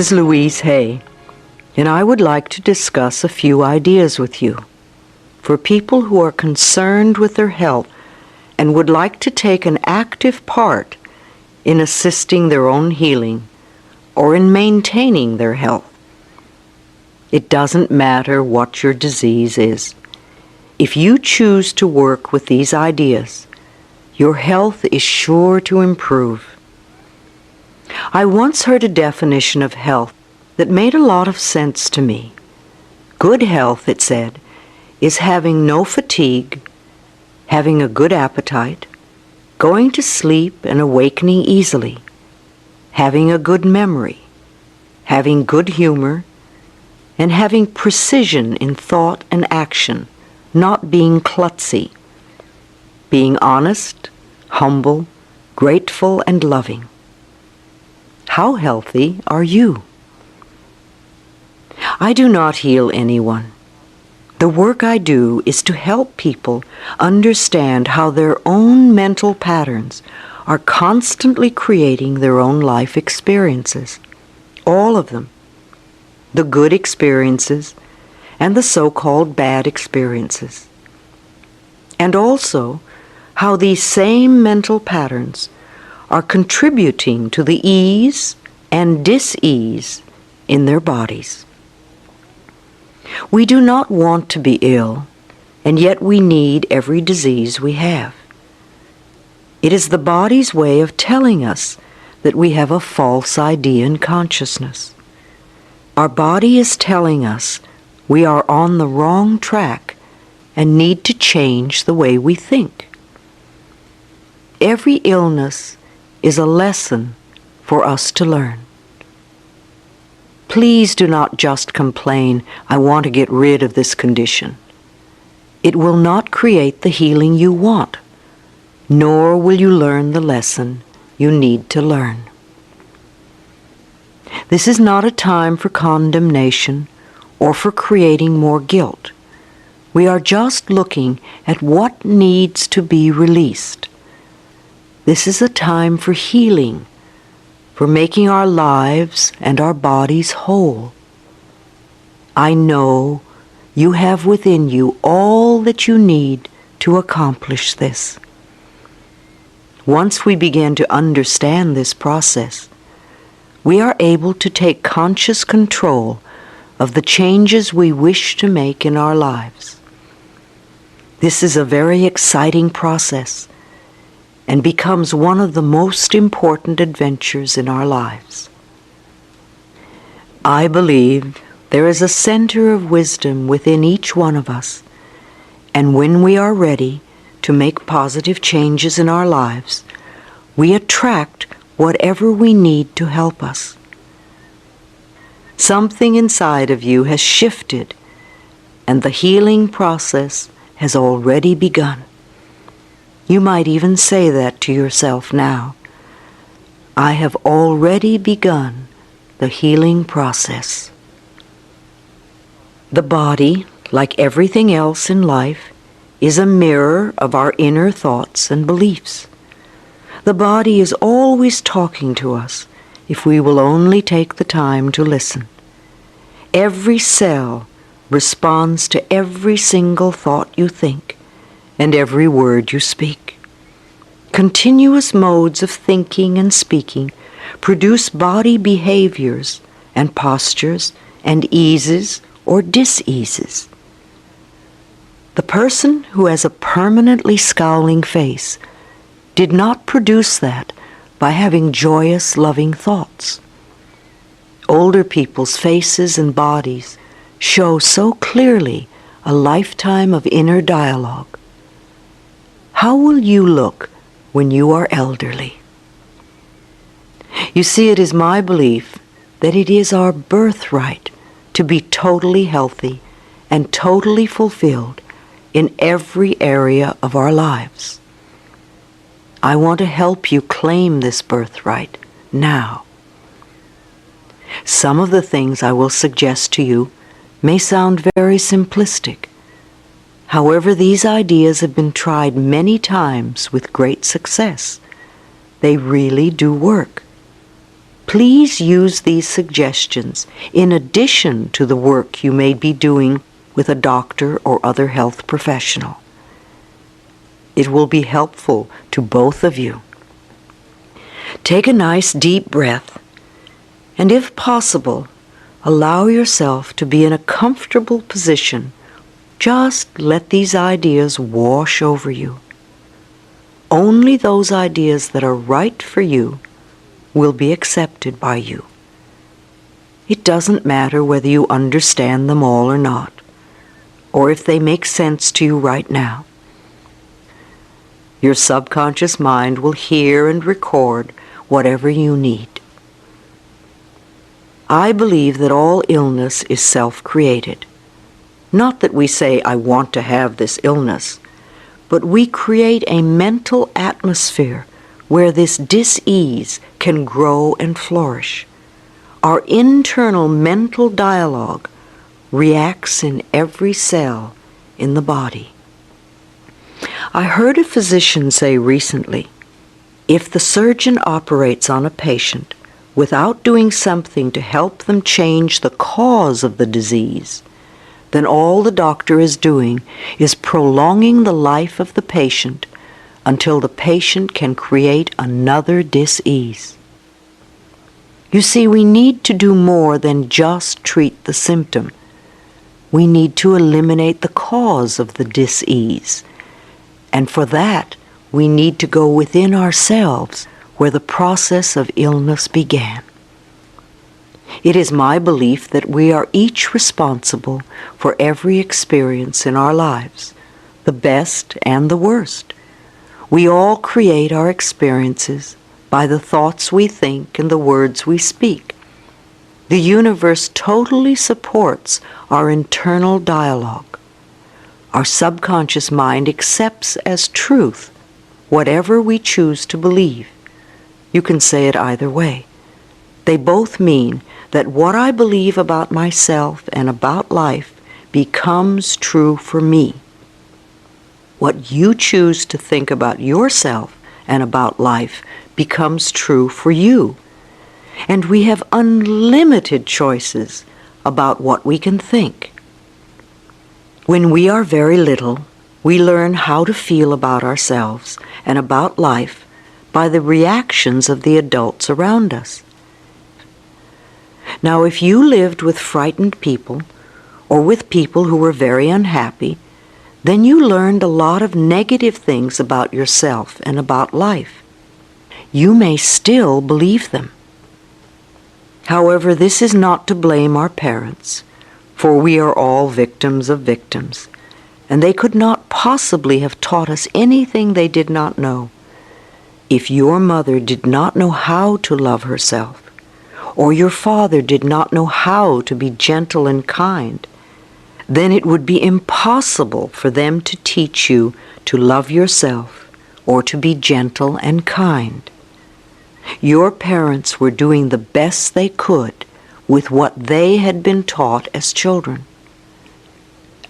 This is Louise Hay, and I would like to discuss a few ideas with you for people who are concerned with their health and would like to take an active part in assisting their own healing or in maintaining their health. It doesn't matter what your disease is. If you choose to work with these ideas, your health is sure to improve. I once heard a definition of health that made a lot of sense to me. Good health, it said, is having no fatigue, having a good appetite, going to sleep and awakening easily, having a good memory, having good humor, and having precision in thought and action, not being klutzy, being honest, humble, grateful, and loving. How healthy are you? I do not heal anyone. The work I do is to help people understand how their own mental patterns are constantly creating their own life experiences. All of them. The good experiences and the so-called bad experiences. And also how these same mental patterns are contributing to the ease and dis-ease in their bodies. We do not want to be ill, and yet we need every disease we have. It is the body's way of telling us that we have a false idea in consciousness. Our body is telling us we are on the wrong track and need to change the way we think. Every illness is a lesson for us to learn. Please do not just complain, "I want to get rid of this condition." It will not create the healing you want, nor will you learn the lesson you need to learn. This is not a time for condemnation or for creating more guilt. We are just looking at what needs to be released. This is a time for healing, for making our lives and our bodies whole. I know you have within you all that you need to accomplish this. Once we begin to understand this process, we are able to take conscious control of the changes we wish to make in our lives. This is a very exciting process and becomes one of the most important adventures in our lives. I believe there is a center of wisdom within each one of us, and when we are ready to make positive changes in our lives, we attract whatever we need to help us. Something inside of you has shifted, and the healing process has already begun. You might even say that to yourself now. I have already begun the healing process. The body, like everything else in life, is a mirror of our inner thoughts and beliefs. The body is always talking to us if we will only take the time to listen. Every cell responds to every single thought you think and every word you speak. Continuous modes of thinking and speaking produce body behaviors and postures and eases or dis-eases. The person who has a permanently scowling face did not produce that by having joyous, loving thoughts. Older people's faces and bodies show so clearly a lifetime of inner dialogue. How will you look when you are elderly? You see, it is my belief that it is our birthright to be totally healthy and totally fulfilled in every area of our lives. I want to help you claim this birthright now. Some of the things I will suggest to you may sound very simplistic. However, these ideas have been tried many times with great success. They really do work. Please use these suggestions in addition to the work you may be doing with a doctor or other health professional. It will be helpful to both of you. Take a nice deep breath, and if possible, allow yourself to be in a comfortable position. Just let these ideas wash over you. Only those ideas that are right for you will be accepted by you. It doesn't matter whether you understand them all or not, or if they make sense to you right now. Your subconscious mind will hear and record whatever you need. I believe that all illness is self-created. Not that we say, I want to have this illness, but we create a mental atmosphere where this dis-ease can grow and flourish. Our internal mental dialogue reacts in every cell in the body. I heard a physician say recently, if the surgeon operates on a patient without doing something to help them change the cause of the disease, then all the doctor is doing is prolonging the life of the patient until the patient can create another dis-ease. You see, we need to do more than just treat the symptom. We need to eliminate the cause of the dis-ease. And for that, we need to go within ourselves where the process of illness began. It is my belief that we are each responsible for every experience in our lives, the best and the worst. We all create our experiences by the thoughts we think and the words we speak. The universe totally supports our internal dialogue. Our subconscious mind accepts as truth whatever we choose to believe. You can say it either way. They both mean that what I believe about myself and about life becomes true for me. What you choose to think about yourself and about life becomes true for you. And we have unlimited choices about what we can think. When we are very little, we learn how to feel about ourselves and about life by the reactions of the adults around us. Now, if you lived with frightened people or with people who were very unhappy, then you learned a lot of negative things about yourself and about life. You may still believe them. However, this is not to blame our parents, for we are all victims of victims, and they could not possibly have taught us anything they did not know. If your mother did not know how to love herself, or your father did not know how to be gentle and kind, then it would be impossible for them to teach you to love yourself or to be gentle and kind. Your parents were doing the best they could with what they had been taught as children.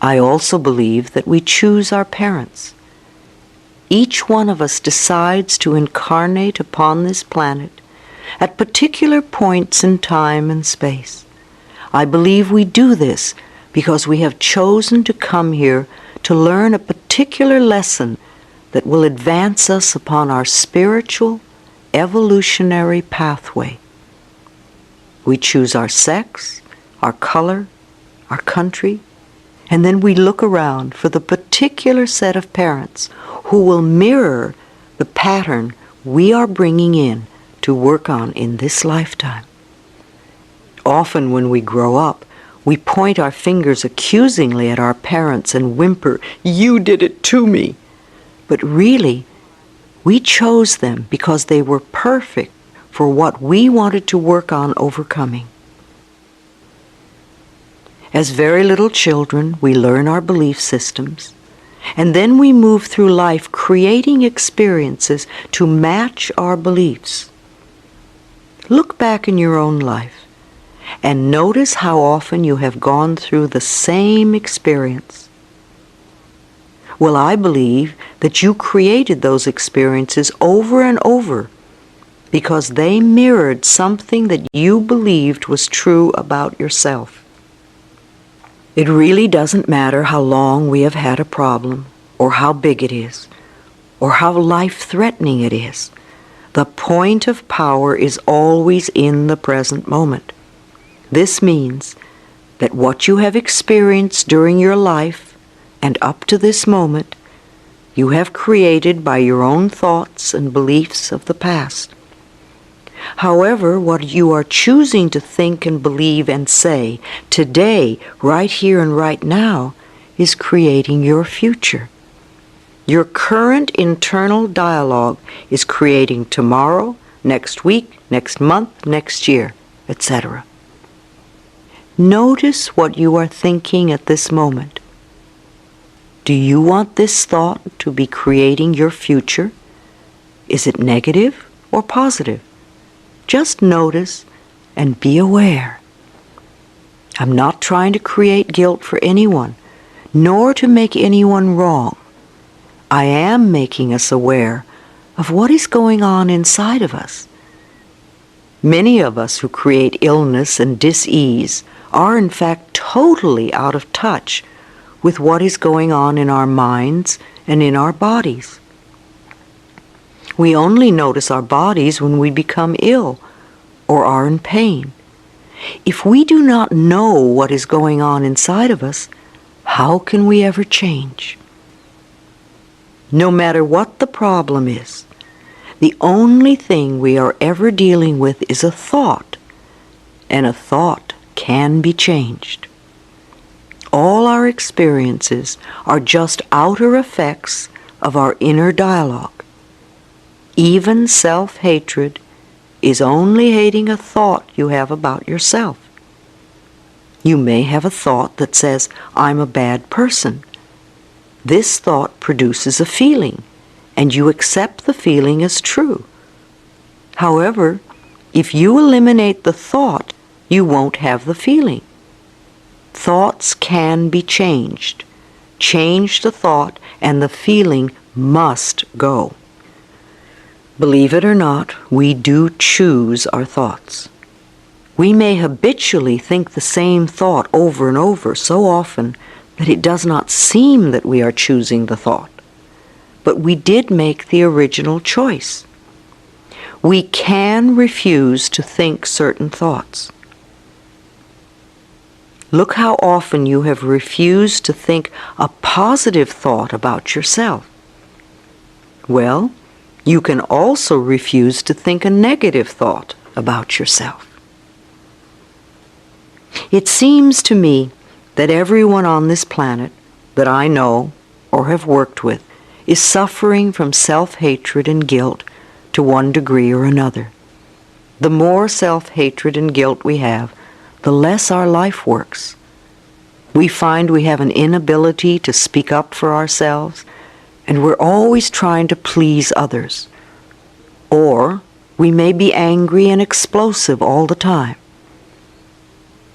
I also believe that we choose our parents. Each one of us decides to incarnate upon this planet at particular points in time and space. I believe we do this because we have chosen to come here to learn a particular lesson that will advance us upon our spiritual, evolutionary pathway. We choose our sex, our color, our country, and then we look around for the particular set of parents who will mirror the pattern we are bringing in to work on in this lifetime. Often when we grow up, we point our fingers accusingly at our parents and whimper, "You did it to me." But really, we chose them because they were perfect for what we wanted to work on overcoming. As very little children, we learn our belief systems, and then we move through life creating experiences to match our beliefs. Look back in your own life and notice how often you have gone through the same experience. Well, I believe that you created those experiences over and over because they mirrored something that you believed was true about yourself. It really doesn't matter how long we have had a problem, or how big it is, or how life-threatening it is. The point of power is always in the present moment. This means that what you have experienced during your life and up to this moment, you have created by your own thoughts and beliefs of the past. However, what you are choosing to think and believe and say today, right here and right now, is creating your future. Your current internal dialogue is creating tomorrow, next week, next month, next year, etc. Notice what you are thinking at this moment. Do you want this thought to be creating your future? Is it negative or positive? Just notice and be aware. I'm not trying to create guilt for anyone, nor to make anyone wrong. I am making us aware of what is going on inside of us. Many of us who create illness and dis-ease are in fact totally out of touch with what is going on in our minds and in our bodies. We only notice our bodies when we become ill or are in pain. If we do not know what is going on inside of us, how can we ever change? No matter what the problem is, the only thing we are ever dealing with is a thought, and a thought can be changed. All our experiences are just outer effects of our inner dialogue. Even self-hatred is only hating a thought you have about yourself. You may have a thought that says, "I'm a bad person." This thought produces a feeling, and you accept the feeling as true. However, if you eliminate the thought, you won't have the feeling. Thoughts can be changed. Change the thought, and the feeling must go. Believe it or not, we do choose our thoughts. We may habitually think the same thought over and over so often that it does not seem that we are choosing the thought. But we did make the original choice. We can refuse to think certain thoughts. Look how often you have refused to think a positive thought about yourself. Well, you can also refuse to think a negative thought about yourself. It seems to me that everyone on this planet that I know or have worked with is suffering from self-hatred and guilt to one degree or another. The more self-hatred and guilt we have, the less our life works. We find we have an inability to speak up for ourselves, and we're always trying to please others. Or we may be angry and explosive all the time.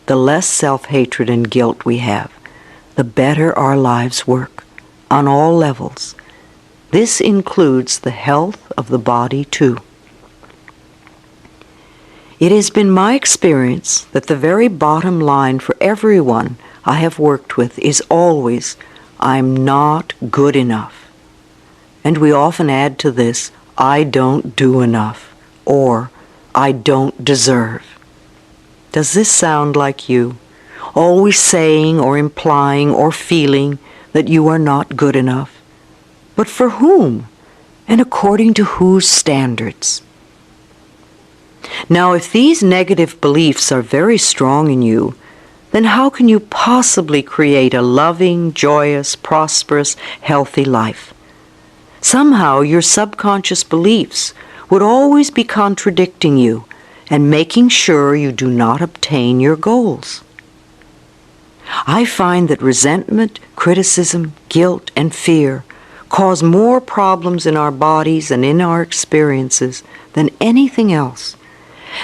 The less self-hatred and guilt we have, the better our lives work, on all levels. This includes the health of the body too. It has been my experience that the very bottom line for everyone I have worked with is always, "I'm not good enough." And we often add to this, "I don't do enough," or "I don't deserve." Does this sound like you? Always saying or implying or feeling that you are not good enough? But for whom? And according to whose standards? Now, if these negative beliefs are very strong in you, then how can you possibly create a loving, joyous, prosperous, healthy life? Somehow your subconscious beliefs would always be contradicting you and making sure you do not obtain your goals. I find that resentment, criticism, guilt, and fear cause more problems in our bodies and in our experiences than anything else.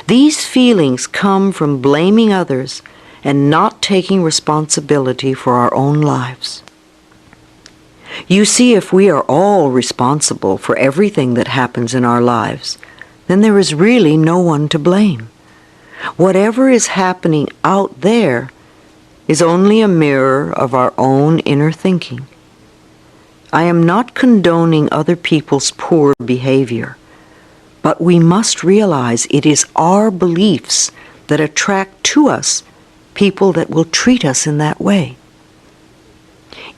These feelings come from blaming others and not taking responsibility for our own lives. You see, if we are all responsible for everything that happens in our lives, then there is really no one to blame. Whatever is happening out there is only a mirror of our own inner thinking. I am not condoning other people's poor behavior, but we must realize it is our beliefs that attract to us people that will treat us in that way.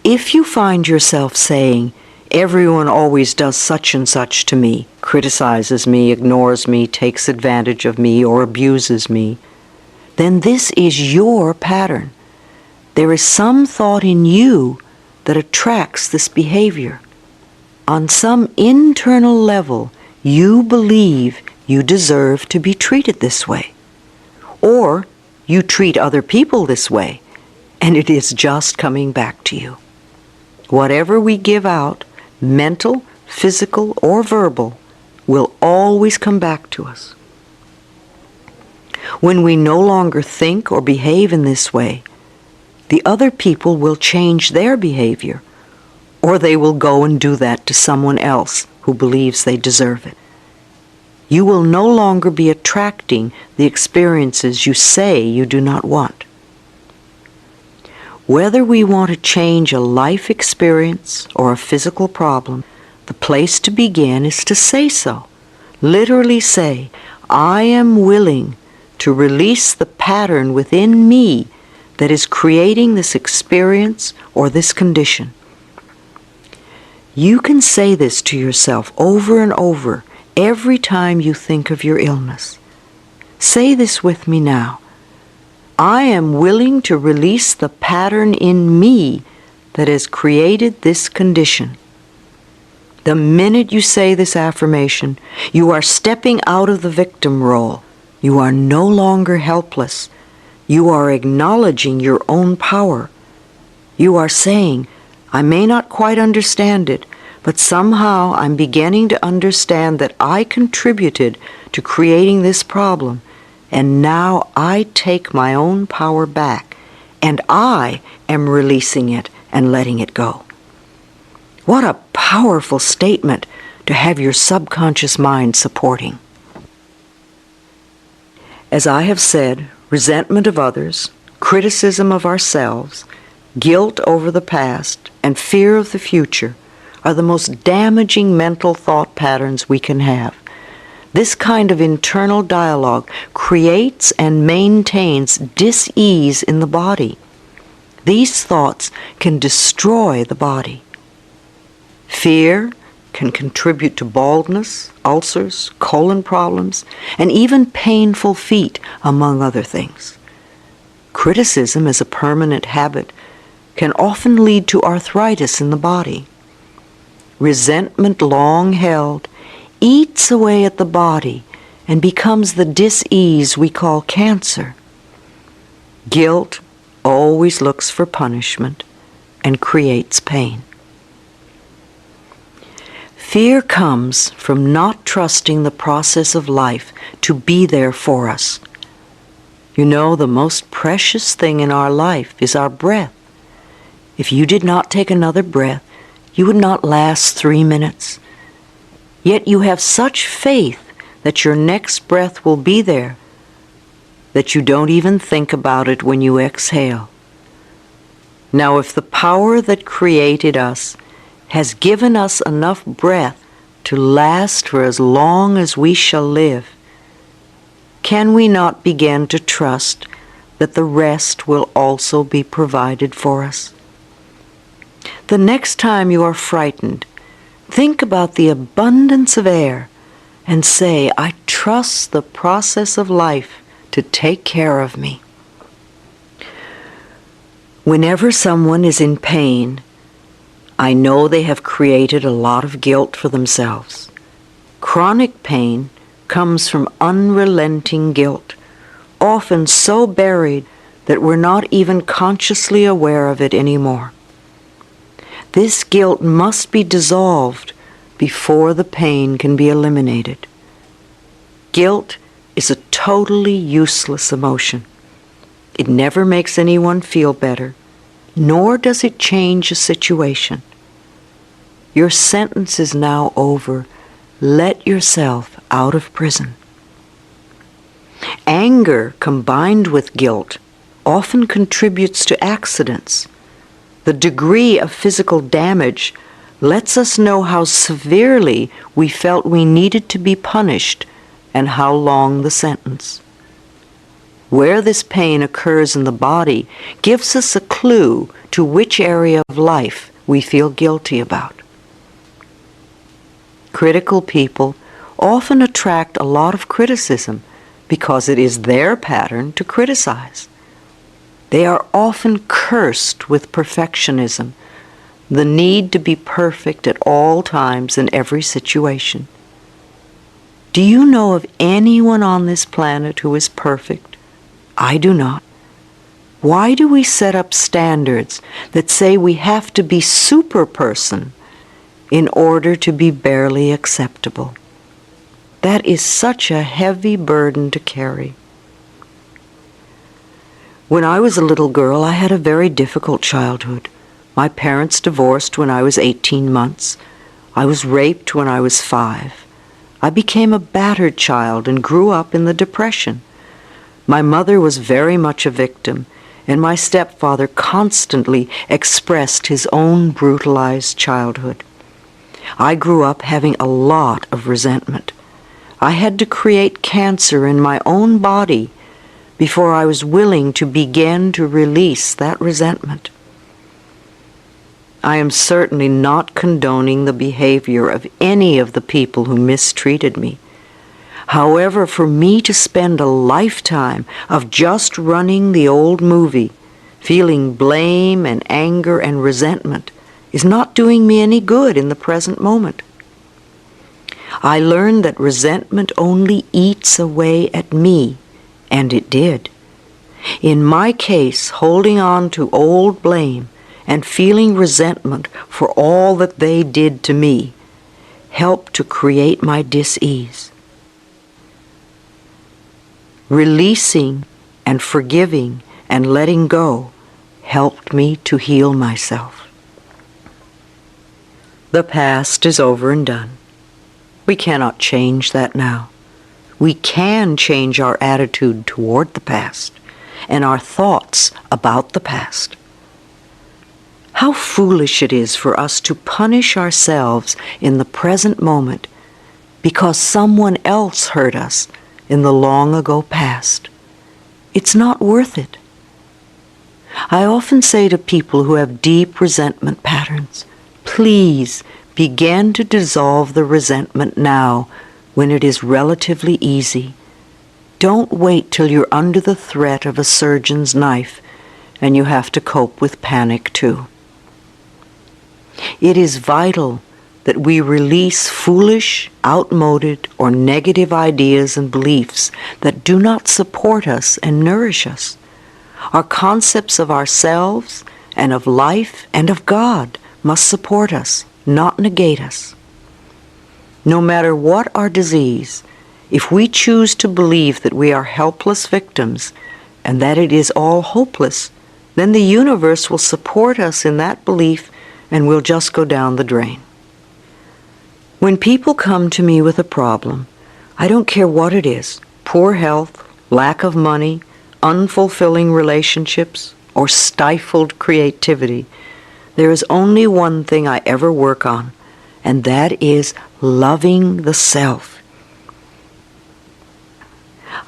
If you find yourself saying, "Everyone always does such and such to me, criticizes me, ignores me, takes advantage of me, or abuses me," then this is your pattern. There is some thought in you that attracts this behavior. On some internal level, you believe you deserve to be treated this way. Or you treat other people this way, and it is just coming back to you. Whatever we give out, mental, physical, or verbal, will always come back to us. When we no longer think or behave in this way, the other people will change their behavior, or they will go and do that to someone else who believes they deserve it. You will no longer be attracting the experiences you say you do not want. Whether we want to change a life experience or a physical problem, the place to begin is to say so. Literally say, "I am willing to release the pattern within me that is creating this experience or this condition." You can say this to yourself over and over every time you think of your illness. Say this with me now. "I am willing to release the pattern in me that has created this condition." The minute you say this affirmation, you are stepping out of the victim role. You are no longer helpless. You are acknowledging your own power. You are saying, "I may not quite understand it, but somehow I'm beginning to understand that I contributed to creating this problem, and now I take my own power back, and I am releasing it and letting it go." What a powerful statement to have your subconscious mind supporting. As I have said, resentment of others, criticism of ourselves, guilt over the past, and fear of the future are the most damaging mental thought patterns we can have. This kind of internal dialogue creates and maintains dis-ease in the body. These thoughts can destroy the body. Fear can contribute to baldness, ulcers, colon problems, and even painful feet, among other things. Criticism as a permanent habit can often lead to arthritis in the body. Resentment long held eats away at the body and becomes the dis-ease we call cancer. Guilt always looks for punishment and creates pain. Fear comes from not trusting the process of life to be there for us. You know, the most precious thing in our life is our breath. If you did not take another breath, you would not last 3 minutes. Yet you have such faith that your next breath will be there that you don't even think about it when you exhale. Now, if the power that created us has given us enough breath to last for as long as we shall live, can we not begin to trust that the rest will also be provided for us? The next time you are frightened, think about the abundance of air and say, "I trust the process of life to take care of me." Whenever someone is in pain, I know they have created a lot of guilt for themselves. Chronic pain comes from unrelenting guilt, often so buried that we're not even consciously aware of it anymore. This guilt must be dissolved before the pain can be eliminated. Guilt is a totally useless emotion. It never makes anyone feel better, nor does it change a situation. Your sentence is now over. Let yourself out of prison. Anger combined with guilt often contributes to accidents. The degree of physical damage lets us know how severely we felt we needed to be punished and how long the sentence. Where this pain occurs in the body gives us a clue to which area of life we feel guilty about. Critical people often attract a lot of criticism because it is their pattern to criticize. They are often cursed with perfectionism, the need to be perfect at all times in every situation. Do you know of anyone on this planet who is perfect? I do not. Why do we set up standards that say we have to be super person in order to be barely acceptable? That is such a heavy burden to carry. When I was a little girl, I had a very difficult childhood. My parents divorced when I was 18 months. I was raped when I was 5. I became a battered child and grew up in the Depression. My mother was very much a victim, and my stepfather constantly expressed his own brutalized childhood. I grew up having a lot of resentment. I had to create cancer in my own body before I was willing to begin to release that resentment. I am certainly not condoning the behavior of any of the people who mistreated me. However, for me to spend a lifetime of just running the old movie, feeling blame and anger and resentment, is not doing me any good in the present moment. I learned that resentment only eats away at me, and it did. In my case, holding on to old blame and feeling resentment for all that they did to me helped to create my dis-ease. Releasing and forgiving and letting go helped me to heal myself. The past is over and done. We cannot change that now. We can change our attitude toward the past and our thoughts about the past. How foolish it is for us to punish ourselves in the present moment because someone else hurt us in the long ago past. It's not worth it. I often say to people who have deep resentment patterns, please begin to dissolve the resentment now when it is relatively easy. Don't wait till you're under the threat of a surgeon's knife and you have to cope with panic too. It is vital that we release foolish, outmoded, or negative ideas and beliefs that do not support us and nourish us. Our concepts of ourselves and of life and of God must support us, not negate us. No matter what our disease, if we choose to believe that we are helpless victims and that it is all hopeless, then the universe will support us in that belief and we'll just go down the drain. When people come to me with a problem, I don't care what it is, poor health, lack of money, unfulfilling relationships, or stifled creativity, there is only one thing I ever work on, and that is loving the self.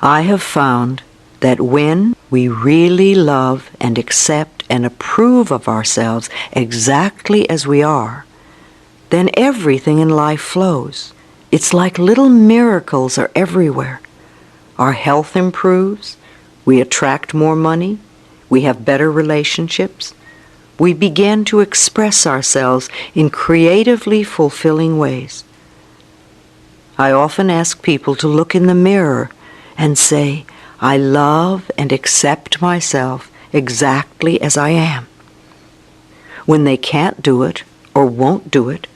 I have found that when we really love and accept and approve of ourselves exactly as we are, then everything in life flows. It's like little miracles are everywhere. Our health improves, we attract more money, we have better relationships, we begin to express ourselves in creatively fulfilling ways. I often ask people to look in the mirror and say, I love and accept myself exactly as I am. When they can't do it, or won't do it,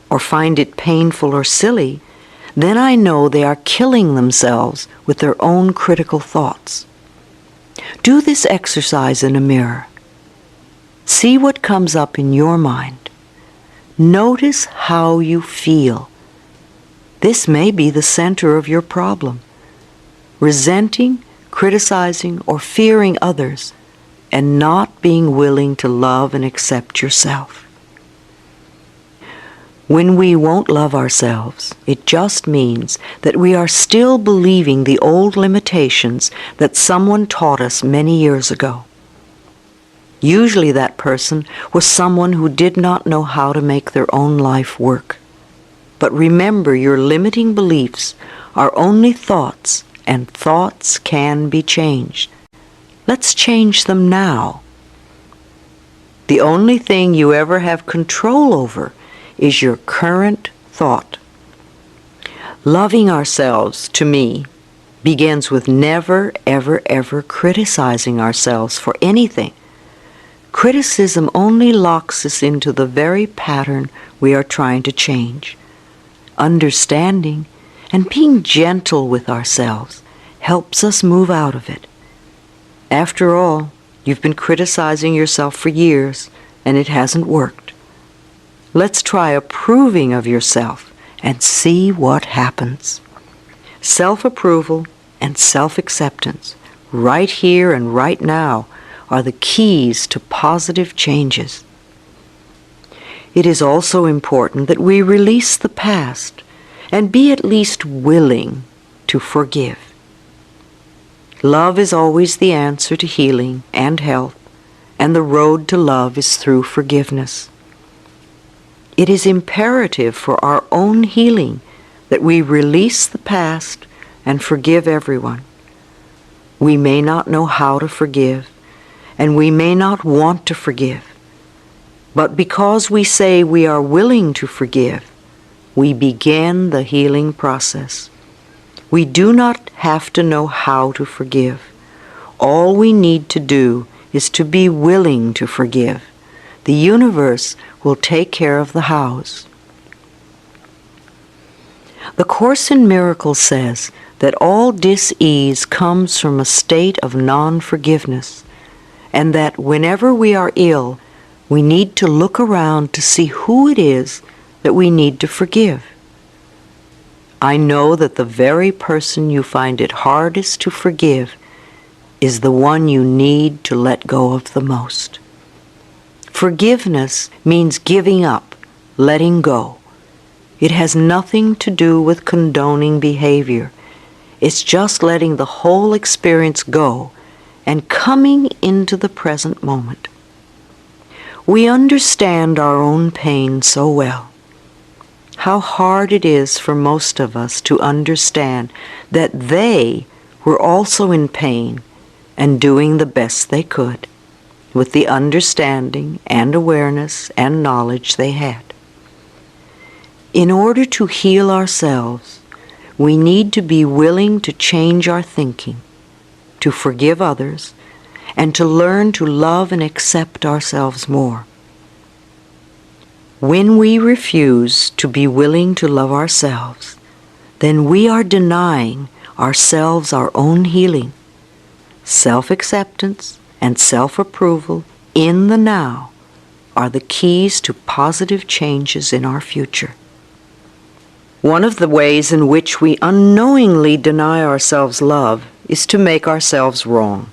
or find it painful or silly, then I know they are killing themselves with their own critical thoughts. Do this exercise in a mirror. See what comes up in your mind. Notice how you feel. This may be the center of your problem. Resenting, criticizing, or fearing others, and not being willing to love and accept yourself. When we won't love ourselves, it just means that we are still believing the old limitations that someone taught us many years ago. Usually that person was someone who did not know how to make their own life work. But remember, your limiting beliefs are only thoughts, and thoughts can be changed. Let's change them now. The only thing you ever have control over is your current thought. Loving ourselves, to me, begins with never, ever, ever criticizing ourselves for anything. Criticism only locks us into the very pattern we are trying to change. Understanding and being gentle with ourselves helps us move out of it. After all, you've been criticizing yourself for years, and it hasn't worked. Let's try approving of yourself and see what happens. Self-approval and self-acceptance, right here and right now, are the keys to positive changes. It is also important that we release the past and be at least willing to forgive. Love is always the answer to healing and health, and the road to love is through forgiveness. It is imperative for our own healing that we release the past and forgive everyone. We may not know how to forgive, and we may not want to forgive. But because we say we are willing to forgive, we begin the healing process. We do not have to know how to forgive. All we need to do is to be willing to forgive. The universe will take care of the hows. The Course in Miracles says that all dis-ease comes from a state of non-forgiveness, and that whenever we are ill, we need to look around to see who it is that we need to forgive. I know that the very person you find it hardest to forgive is the one you need to let go of the most. Forgiveness means giving up, letting go. It has nothing to do with condoning behavior. It's just letting the whole experience go and coming into the present moment. We understand our own pain so well. How hard it is for most of us to understand that they were also in pain and doing the best they could with the understanding and awareness and knowledge they had. In order to heal ourselves, we need to be willing to change our thinking, to forgive others, and to learn to love and accept ourselves more. When we refuse to be willing to love ourselves, then we are denying ourselves our own healing. Self-acceptance and self-approval in the now are the keys to positive changes in our future. One of the ways in which we unknowingly deny ourselves love is to make ourselves wrong,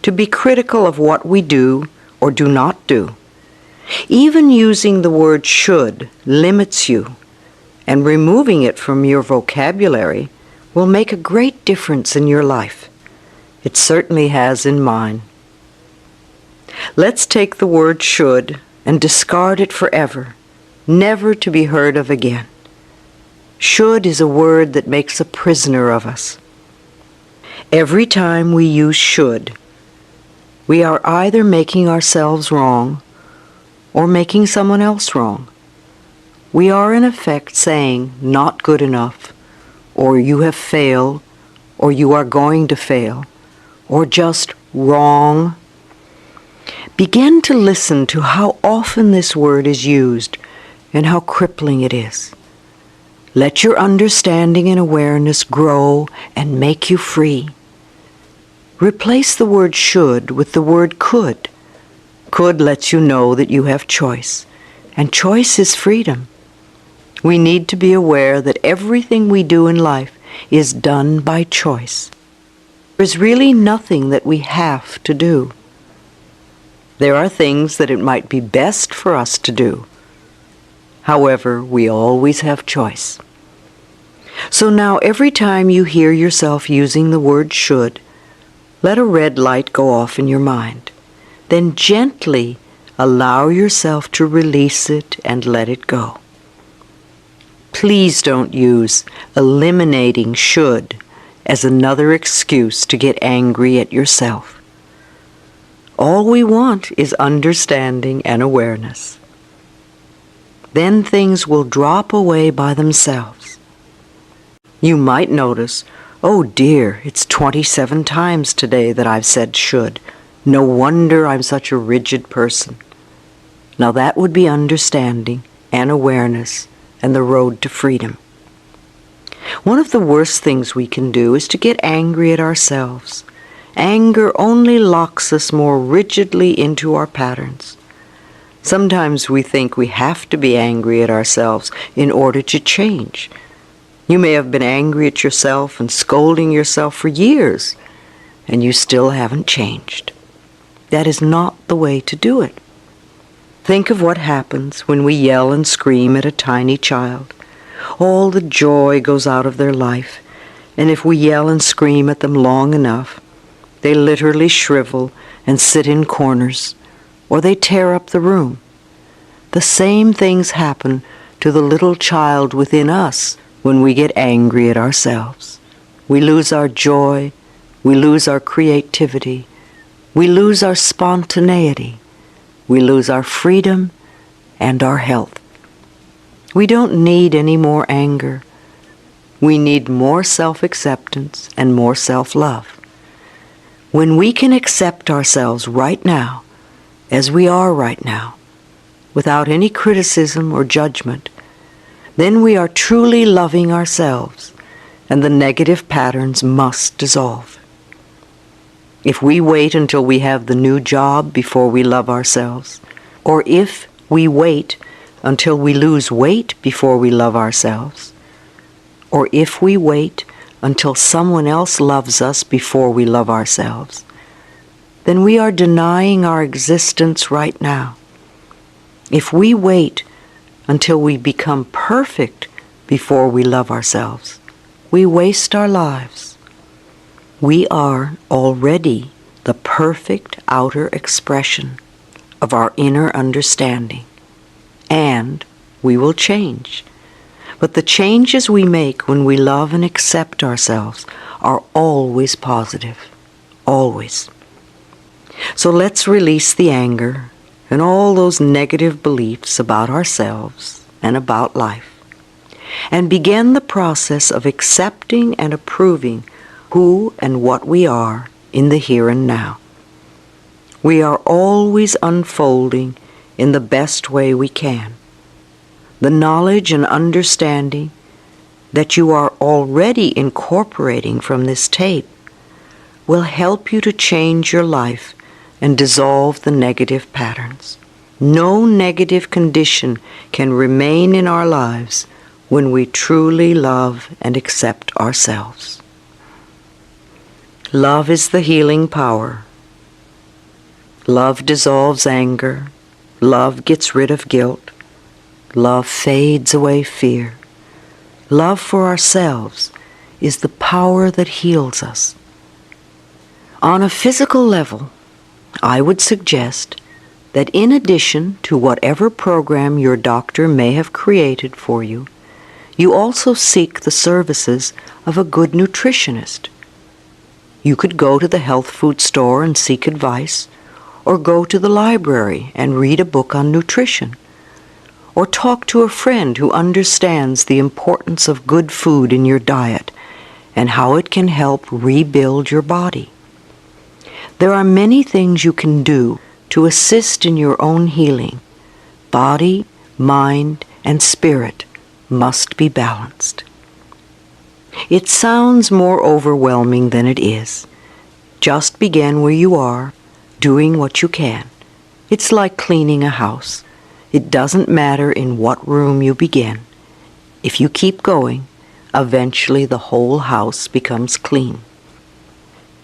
to be critical of what we do or do not do. Even using the word should limits you, and removing it from your vocabulary will make a great difference in your life. It certainly has in mine. Let's take the word should and discard it forever, never to be heard of again. Should is a word that makes a prisoner of us. Every time we use should, we are either making ourselves wrong or making someone else wrong. We are in effect saying not good enough, or you have failed, or you are going to fail, or just wrong. Begin to listen to how often this word is used and how crippling it is. Let your understanding and awareness grow and make you free. Replace the word should with the word could. Could lets you know that you have choice, and choice is freedom. We need to be aware that everything we do in life is done by choice. There's really nothing that we have to do. There are things that it might be best for us to do. However, we always have choice. So now every time you hear yourself using the word should, let a red light go off in your mind. Then gently allow yourself to release it and let it go. Please don't use eliminating should as another excuse to get angry at yourself. All we want is understanding and awareness. Then things will drop away by themselves. You might notice, oh dear, it's 27 times today that I've said should. No wonder I'm such a rigid person. Now that would be understanding and awareness and the road to freedom. One of the worst things we can do is to get angry at ourselves. Anger only locks us more rigidly into our patterns. Sometimes we think we have to be angry at ourselves in order to change. You may have been angry at yourself and scolding yourself for years, and you still haven't changed. That is not the way to do it. Think of what happens when we yell and scream at a tiny child. All the joy goes out of their life, and if we yell and scream at them long enough, they literally shrivel and sit in corners, or they tear up the room. The same things happen to the little child within us when we get angry at ourselves. We lose our joy, we lose our creativity, we lose our spontaneity, we lose our freedom and our health. We don't need any more anger. We need more self-acceptance and more self-love. When we can accept ourselves right now, as we are right now, without any criticism or judgment, then we are truly loving ourselves, and the negative patterns must dissolve. If we wait until we have the new job before we love ourselves, or if we wait until we lose weight before we love ourselves, or if we wait until someone else loves us before we love ourselves, then we are denying our existence right now. If we wait until we become perfect before we love ourselves, we waste our lives. We are already the perfect outer expression of our inner understanding, and we will change. But the changes we make when we love and accept ourselves are always positive, always. So let's release the anger and all those negative beliefs about ourselves and about life, and begin the process of accepting and approving who and what we are in the here and now. We are always unfolding in the best way we can. The knowledge and understanding that you are already incorporating from this tape will help you to change your life and dissolve the negative patterns. No negative condition can remain in our lives when we truly love and accept ourselves. Love is the healing power. Love dissolves anger. Love gets rid of guilt. Love fades away fear. Love for ourselves is the power that heals us. On a physical level, I would suggest that in addition to whatever program your doctor may have created for you, you also seek the services of a good nutritionist. You could go to the health food store and seek advice, or go to the library and read a book on nutrition, or talk to a friend who understands the importance of good food in your diet and how it can help rebuild your body. There are many things you can do to assist in your own healing. Body, mind, and spirit must be balanced. It sounds more overwhelming than it is. Just begin where you are, doing what you can. It's like cleaning a house. It doesn't matter in what room you begin. If you keep going, eventually the whole house becomes clean.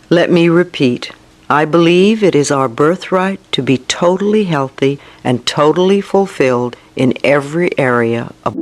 Let me repeat. I believe it is our birthright to be totally healthy and totally fulfilled in every area of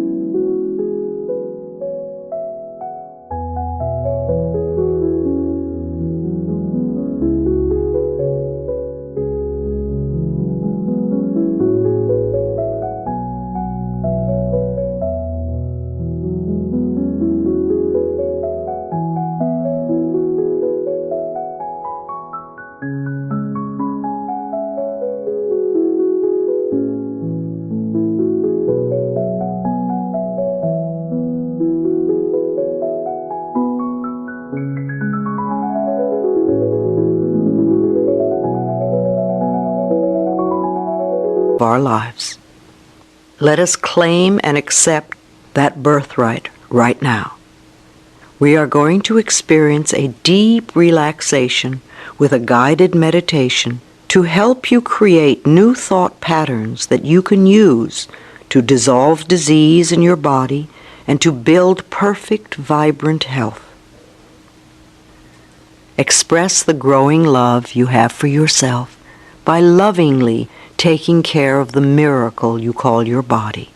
our lives. Let us claim and accept that birthright right now. We are going to experience a deep relaxation with a guided meditation to help you create new thought patterns that you can use to dissolve disease in your body and to build perfect, vibrant health. Express the growing love you have for yourself by lovingly taking care of the miracle you call your body.